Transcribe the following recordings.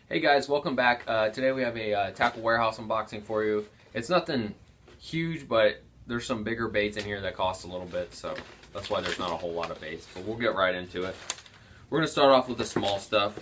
Hey guys, welcome back. Today we have a tackle warehouse unboxing for you. It's nothing huge, but there's some bigger baits in here that cost a little bit, so that's why there's not a whole lot of baits. But we'll get right into it. We're going to start off with the small stuff.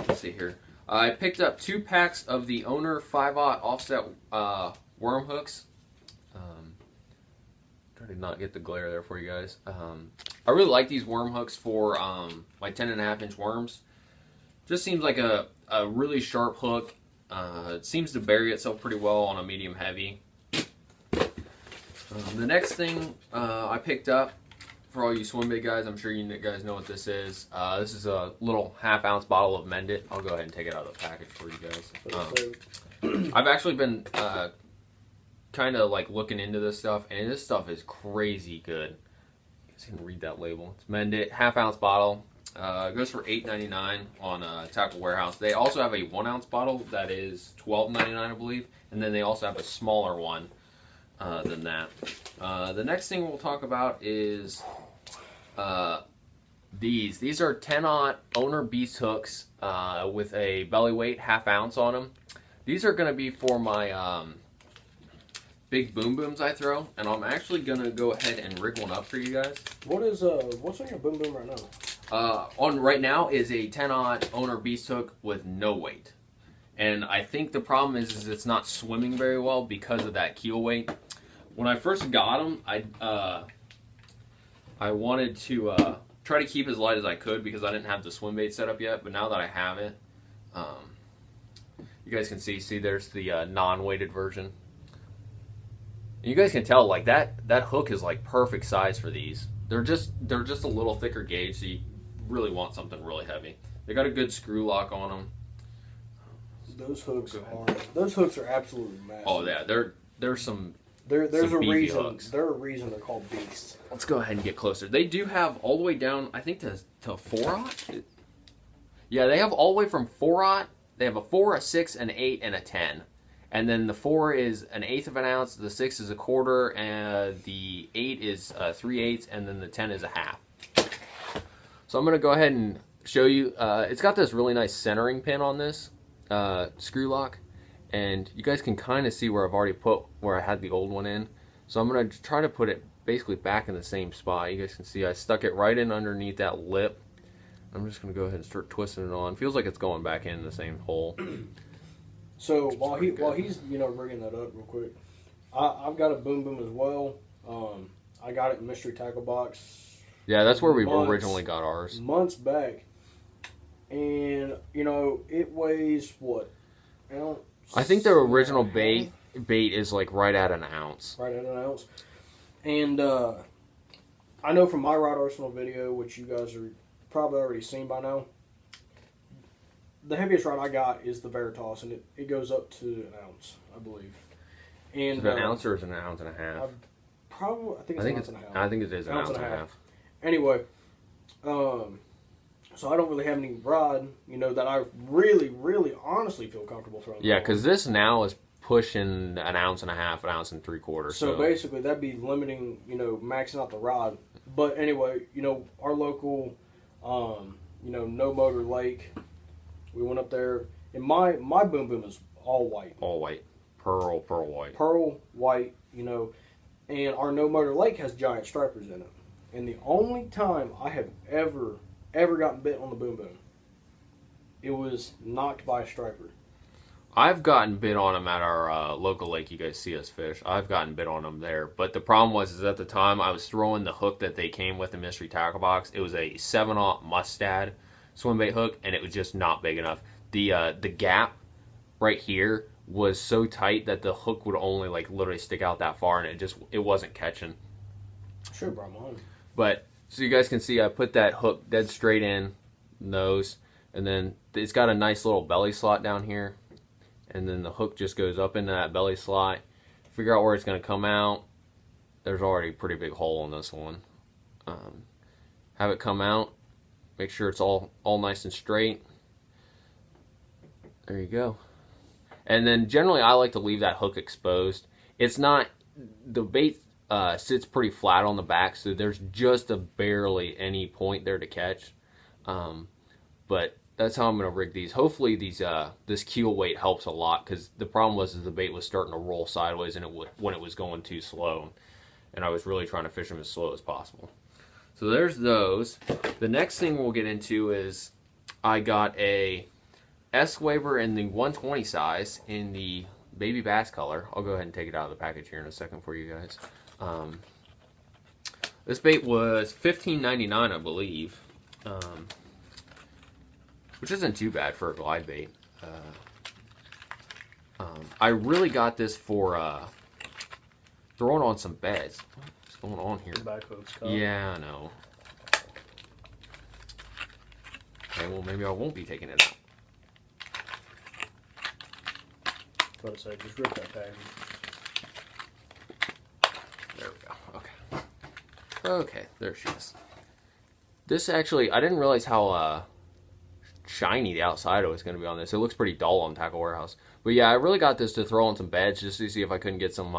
Let's see here. I picked up 2 packs of the Owner 5/0 offset worm hooks. Try to not get the glare there for you guys. I really like these worm hooks for my 10.5-inch worms. Just seems like a really sharp hook. It seems to bury itself pretty well on a medium heavy. The next thing I picked up for all you swim bait guys, I'm sure you guys know what this is. This is a little 1/2 ounce bottle of Mend It. I'll go ahead and take it out of the package for you guys. I've actually been kind of like looking into this stuff, and this stuff is crazy good. You guys can read that label. It's Mend It, 1/2 ounce bottle. It goes for $8.99 on Tackle Warehouse. They also have a 1 ounce bottle that is $12.99, I believe, and then they also have a smaller one than that. The next thing we'll talk about is these. These are 10/0 Owner Beast hooks with a belly weight 1/2 ounce on them. These are going to be for my big boom booms I throw, and I'm actually gonna go ahead and rig one up for you guys. What's on your boom boom right now? On right now is a 10/0 Owner Beast hook with no weight, and I think the problem is it's not swimming very well because of that keel weight. When I first got them, I wanted to try to keep as light as I could because I didn't have the swim bait set up yet. But now that I have it, you guys can see there's the non-weighted version. You guys can tell like that hook is like perfect size for these. They're just a little thicker gauge, so you really want something really heavy. They got a good screw lock on them. Those hooks are absolutely massive. Oh yeah, there's some a reason hooks. They're a reason they're called beasts. Let's go ahead and get closer. They do have all the way down, I think, to 4/0. Yeah, they have all the way from 4/0. They have a 4, a 6, an 8, and a 10. And then the 4 is 1/8 of an ounce, the 6 is 1/4, and the 8 is 3/8, and then the 10 is 1/2. So I'm going to go ahead and show you. It's got this really nice centering pin on this screw lock, and you guys can kind of see where I've already put where I had the old one in. So I'm going to try to put it basically back in the same spot. You guys can see I stuck it right in underneath that lip. I'm just going to go ahead and start twisting it on. Feels like it's going back in the same hole. So while he's rigging that up real quick, I've got a boom boom as well. I got it in Mystery Tackle Box. Yeah, that's where we originally got ours. Months back, and it weighs what? Ounce? I think the original bait is like right at an ounce. Right at an ounce. And I know from my rod arsenal video, which you guys are probably already seen by now, the heaviest rod I got is the Veritas, and it goes up to an ounce, I believe. And is it an ounce or is it an ounce and a half? I think it's an ounce and a half. I think it is an ounce and a half. Anyway, so I don't really have any rod, that I really, really, honestly feel comfortable throwing. Yeah, because this now is pushing an ounce and a half, an ounce and 3/4. So basically, that'd be limiting, maxing out the rod. But anyway, our local, no motor lake. We went up there, and my boom boom is all white. All white. Pearl white. Pearl white, and our no motor lake has giant stripers in it. And the only time I have ever gotten bit on the boom boom, it was knocked by a striper. I've gotten bit on them at our local lake. You guys see us fish. I've gotten bit on them there. But the problem is at the time I was throwing the hook that they came with the Mystery Tackle Box. It was a 7/0 Mustad swim bait hook, and it was just not big enough. The gap right here was so tight that the hook would only like literally stick out that far, and it wasn't catching. Sure, brought mine. But so you guys can see, I put that hook dead straight in nose, and then it's got a nice little belly slot down here, and then the hook just goes up into that belly slot. Figure out where it's going to come out. There's already a pretty big hole in this one. Have it come out. Make sure it's all nice and straight. There you go. And then generally I like to leave that hook exposed. It's not, the bait sits pretty flat on the back, so there's just barely any point there to catch. But that's how I'm going to rig these. Hopefully these this keel weight helps a lot, because the problem was the bait was starting to roll sideways and when it was going too slow, and I was really trying to fish them as slow as possible. So there's those. The next thing we'll get into is I got a S-Waver in the 120 size in the baby bass color. I'll go ahead and take it out of the package here in a second for you guys. This bait was $15.99, I believe, which isn't too bad for a glide bait. I really got this for throwing on some beds. What's going on here? Yeah, I know. Okay, well, maybe I won't be taking it out. Just rip that tag. There we go. Okay. Okay, there she is. This actually, I didn't realize how shiny the outside was going to be on this. It looks pretty dull on Tackle Warehouse. But yeah, I really got this to throw on some beds just to see if I couldn't get some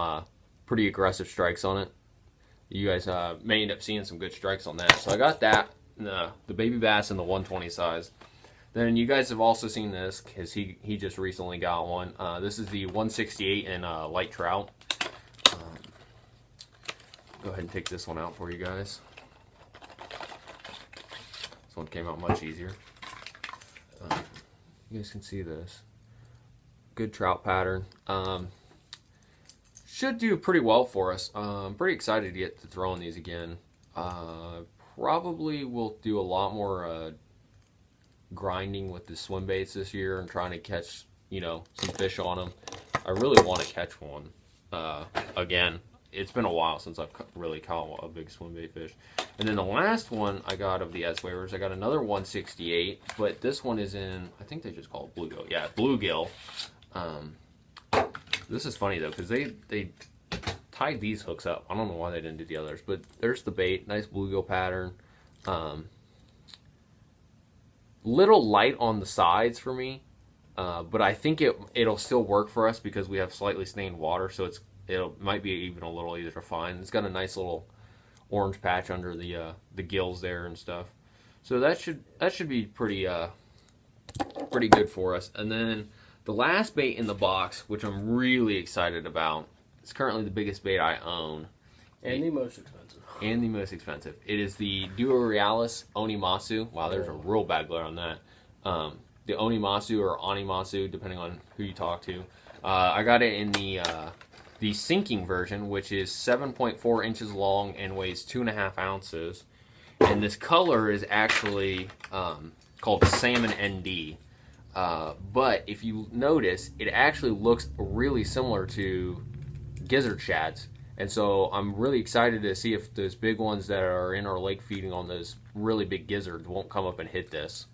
pretty aggressive strikes on it. You guys may end up seeing some good strikes on that. So I got that, the baby bass in the 120 size. Then you guys have also seen this because he just recently got one. This is the 168 in light trout. Go ahead and take this one out for you guys. This one came out much easier. You guys can see this. Good trout pattern. Should do pretty well for us. I'm pretty excited to get to throwing these again. Probably will do a lot more grinding with the swim baits this year and trying to catch, some fish on them. I really want to catch one again. It's been a while since I've really caught a big swim bait fish. And then the last one I got of the S-Wavers, I got another 168, but this one is in, I think they just call it bluegill. Yeah, bluegill. This is funny though, because they tied these hooks up. I don't know why they didn't do the others, but there's the bait. Nice bluegill pattern. Little light on the sides for me, but I think it'll still work for us because we have slightly stained water, so it might be even a little easier to find. It's got a nice little orange patch under the gills there and stuff, so that should be pretty good for us. And then the last bait in the box, which I'm really excited about, it's currently the biggest bait I own. And the most expensive. And the most expensive. It is the Duo Realis Onimasu. Wow, there's a real bad glare on that. The Onimasu or Onimasu, depending on who you talk to. I got it in the sinking version, which is 7.4 inches long and weighs 2.5 ounces. And this color is actually called Salmon ND. But if you notice, it actually looks really similar to gizzard shads. And so I'm really excited to see if those big ones that are in our lake feeding on those really big gizzards won't come up and hit this.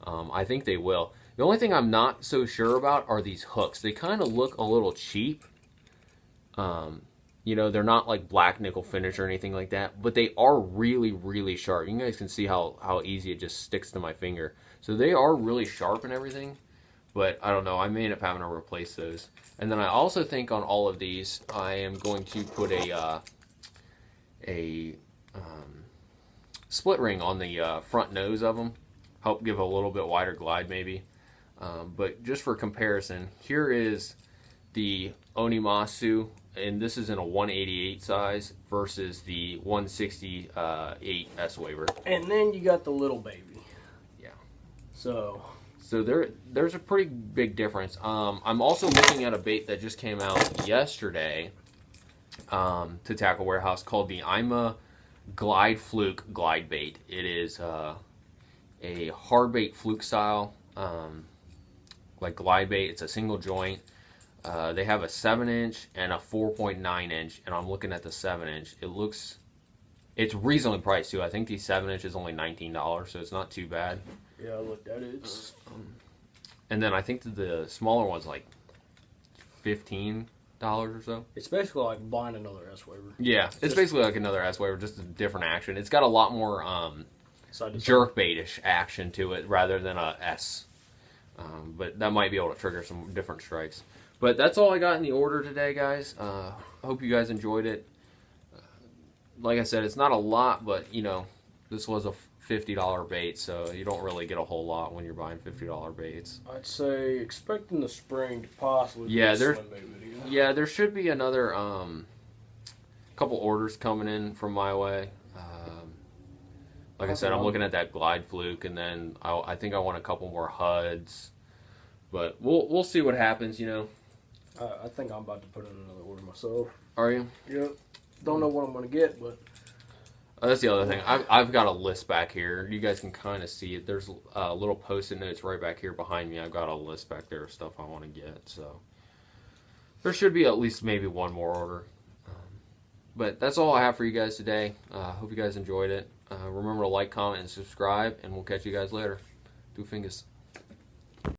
I think they will. The only thing I'm not so sure about are these hooks. They kind of look a little cheap. They're not like black nickel finish or anything like that, but they are really, really sharp. You guys can see how easy it just sticks to my finger. So they are really sharp and everything, but I don't know. I may end up having to replace those. And then I also think on all of these, I am going to put a split ring on the front nose of them. Help give a little bit wider glide maybe. But just for comparison, here is the Onimasu, and this is in a 188 size versus the 168 S-Waver. And then you got the little baby. Yeah. So there's a pretty big difference. I'm also looking at a bait that just came out yesterday to Tackle Warehouse called the Ima Glide Fluke Glide Bait. It is a hard bait fluke style, like glide bait. It's a single joint. They have a 7-inch and a 4.9-inch, and I'm looking at the 7-inch. It's reasonably priced too. I think the 7-inch is only $19, so it's not too bad. Yeah, I looked at it. And then I think that the smaller one's like $15 or so. It's basically like buying another S-Waver. Yeah, it's basically like another S-Waver, just a different action. It's got a lot more jerkbait-ish action to it rather than a S. But that might be able to trigger some different strikes. But that's all I got in the order today, guys. I hope you guys enjoyed it. Like I said, it's not a lot, but, this was a $50 baits, so you don't really get a whole lot when you're buying $50 baits. I'd say expecting the spring to possibly Yeah, be a there- SWIMBAIT video. Yeah, there should be another couple orders coming in from my way. Like I said, I'm looking at that Glide Fluke, and then I think I want a couple more HUDs. But we'll see what happens, you know. I think I'm about to put in another order myself. Are you? Yep. Don't know what I'm going to get, but That's the other thing. I've got a list back here. You guys can kind of see it. There's little post-it notes right back here behind me. I've got a list back there of stuff I want to get. So there should be at least maybe one more order. But that's all I have for you guys today. Hope you guys enjoyed it. Remember to like, comment, and subscribe, and we'll catch you guys later. Do fingers.